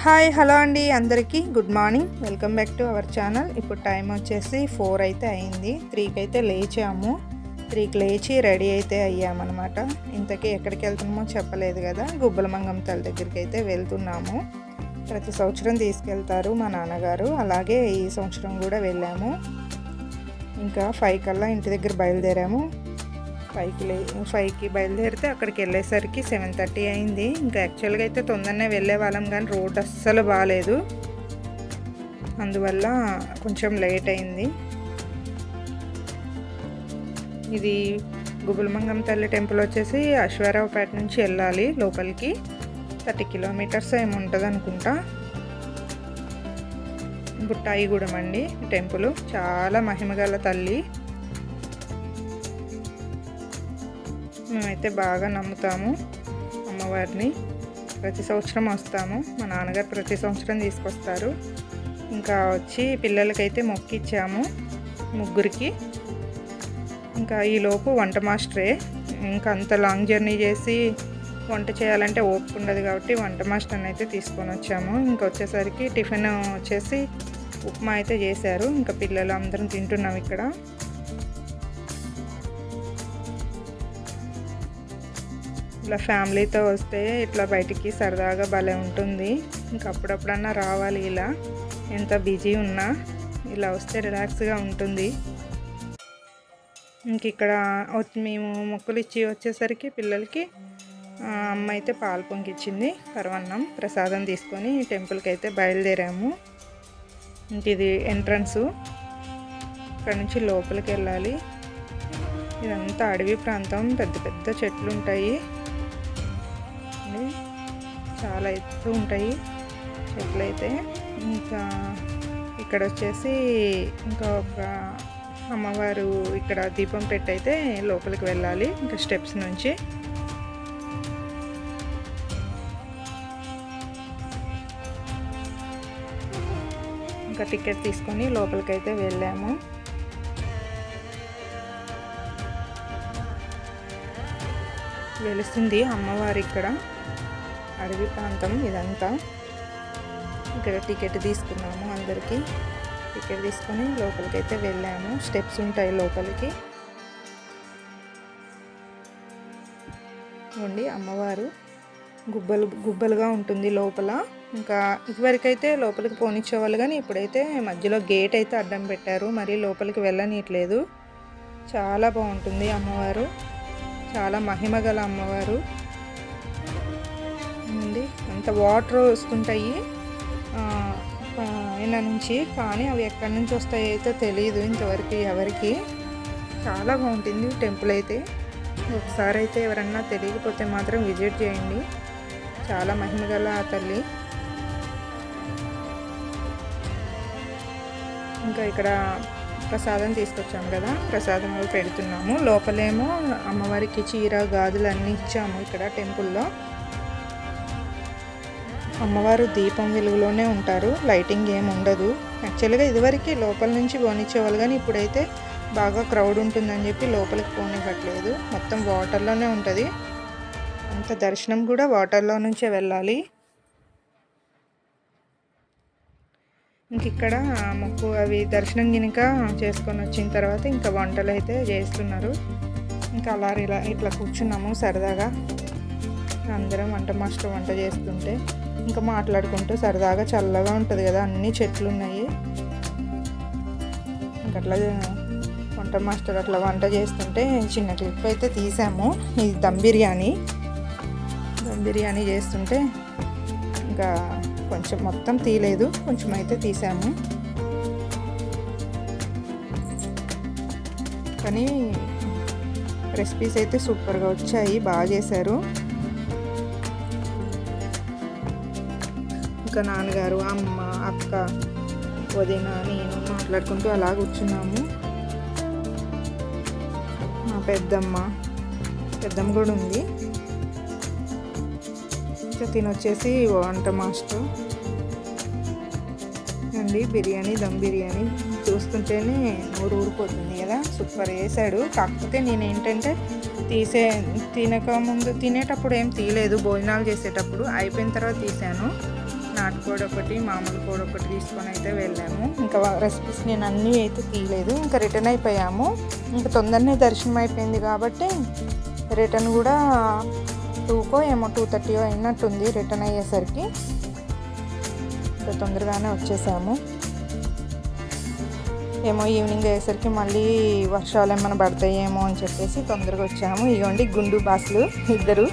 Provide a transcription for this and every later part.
Hi hello అండి, అందరికీ good morning. Welcome back to our channel. ఇప్పుడు టైం వచ్చేసి 4 అయితే అయింది. 3కి అయితే లేచాము. 3కి లేచి రెడీ అయితే అయ్యామన్నమాట. ఇంతకీ ఎక్కడికి వెళ్తున్నామో చెప్పలేదు కదా. గుబ్బలమంగమ్మ తల్లి దగ్గరికి అయితే వెళ్తున్నాము. ప్రతి సంవత్సరం తీసుకెళ్తారు మా నాన్నగారు, అలాగే ఈ సంవత్సరం కూడా వెళ్ళాము. ఇంకా 5 కల్లా ఇంటి దగ్గర బయలుదేరాము. 5కి బయలుదేరితే అక్కడికి వెళ్ళేసరికి 7:30 అయింది. ఇంకా యాక్చువల్గా అయితే తొందరనే వెళ్ళే వాళ్ళం, కానీ రోడ్ అస్సలు బాగాలేదు, అందువల్ల కొంచెం లేట్ అయింది. ఇది గుబ్బలమంగమ్మ తల్లి టెంపుల్ వచ్చేసి అశ్వారావుపేట నుంచి వెళ్ళాలి లోపలికి. 30 కిలోమీటర్స్ ఏముంటుంది అనుకుంటా. బుట్టాయిగూడెం అండి టెంపుల్. చాలా మహిమగల తల్లి. మేమైతే బాగా నమ్ముతాము అమ్మవారిని. ప్రతి సంవత్సరం వస్తాము. మా నాన్నగారు ప్రతి సంవత్సరం తీసుకొస్తారు. ఇంకా వచ్చి పిల్లలకైతే మొక్కిచ్చాము, ముగ్గురికి. ఇంకా ఈలోపు వంట మాస్టరే. ఇంకా అంత లాంగ్ జర్నీ చేసి వంట చేయాలంటే ఓపిక ఉండదు కాబట్టి వంట మాస్టర్ని అయితే తీసుకొని వచ్చాము. ఇంకా వచ్చేసరికి టిఫిన్ వచ్చేసి ఉప్మా అయితే చేశారు. ఇంకా పిల్లలు అందరం తింటున్నాం ఇక్కడ. ఇట్లా ఫ్యామిలీతో వస్తే ఇట్లా బయటికి సరదాగా భలే ఉంటుంది. ఇంకా అప్పుడప్పుడన్నా రావాలి. ఇలా ఎంత బిజీ ఉన్నా ఇలా వస్తే రిలాక్స్గా ఉంటుంది. ఇంక ఇక్కడ మేము మొక్కులు ఇచ్చి వచ్చేసరికి పిల్లలకి అమ్మ అయితే పాలు పొంగిచ్చింది. పరవన్నం ప్రసాదం తీసుకొని టెంపుల్కి అయితే బయలుదేరాము. ఇంక ఇది ఎంట్రన్సు. ఇక్కడ నుంచి లోపలికి వెళ్ళాలి. ఇదంతా అడవి ప్రాంతం, పెద్ద పెద్ద చెట్లు ఉంటాయి, చాలా ఎత్తు ఉంటాయి చెట్లు అయితే. ఇంకా ఇక్కడ వచ్చేసి ఇంకా ఒక అమ్మవారు ఇక్కడ దీపం పెట్టి అయితే లోపలికి వెళ్ళాలి. ఇంకా స్టెప్స్ నుంచి ఇంకా టికెట్ తీసుకొని లోపలికి అయితే వెళ్ళాము. వెలుస్తుంది అమ్మవారు ఇక్కడ. అడవి ప్రాంతం ఇదంతా. ఇక్కడ టికెట్ తీసుకున్నాము. అందరికీ టికెట్ తీసుకొని లోపలికి అయితే వెళ్ళాము. స్టెప్స్ ఉంటాయి లోపలికి. చూడండి అమ్మవారు గుబ్బలుగా ఉంటుంది లోపల. ఇంకా ఇదివరకైతే లోపలికి పోనిచ్చేవాళ్ళు, కానీ ఇప్పుడైతే మధ్యలో గేట్ అయితే అడ్డం పెట్టారు. మరి లోపలికి వెళ్ళనీయట్లేదు. చాలా బాగుంటుంది అమ్మవారు. చాలా మహిమగల అమ్మవారు ఉంది. అంత వాటర్ వస్తుంటాయి పైన నుంచి, కానీ అవి ఎక్కడి నుంచి వస్తాయి అయితే తెలియదు ఇంతవరకు ఎవరికి. చాలా బాగుంటుంది టెంపుల్ అయితే. ఒకసారి అయితే ఎవరన్నా తెలియకపోతే మాత్రం విజిట్ చేయండి. చాలా మహిమగల ఆ తల్లి. ఇంకా ఇక్కడ ప్రసాదం తీసుకొచ్చాము కదా, ప్రసాదం అవి పెడుతున్నాము. లోపలేమో అమ్మవారికి చీర గాజులు అన్నీ ఇచ్చాము. ఇక్కడ టెంపుల్లో అమ్మవారు దీపం వెలుగులోనే ఉంటారు, లైటింగ్ ఏమి ఉండదు. యాక్చువల్గా ఇదివరకు లోపల నుంచి పోనిచ్చేవాళ్ళు, కానీ ఇప్పుడైతే బాగా క్రౌడ్ ఉంటుందని చెప్పి లోపలికి పోనివ్వట్లేదు. మొత్తం వాటర్లోనే ఉంటుంది. అంత దర్శనం కూడా వాటర్లో నుంచే వెళ్ళాలి. ఇంక ఇక్కడ మొక్కు అవి దర్శనం గినక చేసుకొని వచ్చిన తర్వాత ఇంకా వంటలు అయితే చేస్తున్నారు. ఇంకా అలా ఇట్లా కూర్చున్నాము సరదాగా. అందరం వంట మాస్టర్ వంట చేస్తుంటే ఇంకా మాట్లాడుకుంటూ సరదాగా, చల్లగా ఉంటుంది కదా, అన్ని చెట్లు ఉన్నాయి. ఇంకట్లా వంట మాస్టర్ అట్లా వంట చేస్తుంటే చిన్న క్లిప్ అయితే తీసాము. ఇది దమ్ బిర్యానీ చేస్తుంటే ఇంకా కొంచెం మొత్తం తీయలేదు, కొంచెం అయితే తీసాము. కానీ రెసిపీస్ అయితే సూపర్గా వచ్చాయి, బాగా చేశారు. ఇంకా నాన్నగారు, అమ్మ, అక్క, వదిన, నేను మాట్లాడుకుంటూ అలా కూర్చున్నాము. మా పెద్దమ్మ కూడా ఉంది. ఇంకా తినొచ్చేసి వంట మాస్టర్ అండి బిర్యానీ, దమ్ బిర్యానీ చూస్తుంటేనే నోరు ఊరిపోతుంది కదా. సూపర్ వేసాడు. కాకపోతే నేనేంటంటే తినేటప్పుడు ఏం తీయలేదు, భోజనాలు చేసేటప్పుడు అయిపోయిన తర్వాత తీసాను. నాటుకోడి ఒకటి మామూలు కోడి ఒకటి తీసుకొని అయితే వెళ్ళాము. ఇంకా రెసిపీస్ నేను అన్నీ అయితే తీయలేదు, ఇంకా రిటర్న్ అయిపోయాము. ఇంకా తొందరనే దర్శనం అయిపోయింది కాబట్టి రిటర్న్ కూడా 2కో ఏమో 2:30 అయినట్టుంది రిటర్న్ అయ్యేసరికి. ఇంకా తొందరగానే వచ్చేసాము. ఏమో ఈవినింగ్ అయ్యేసరికి మళ్ళీ వర్షాలు ఏమైనా పడతాయేమో అని చెప్పేసి తొందరగా వచ్చాము. ఇగోండి గుండు బాసులు ఇద్దరు,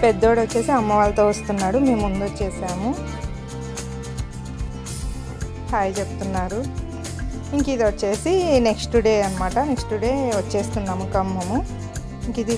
పెద్దోడు వచ్చేసి అమ్మ వాళ్ళతో వస్తున్నాడు, మేము ముందు వచ్చేసాము. హాయ్ చెప్తున్నారు. ఇంక ఇది వచ్చేసి నెక్స్ట్ డే అనమాట. నెక్స్ట్ డే వచ్చేస్తున్నాము ఖమ్మము. ఇంక ఇది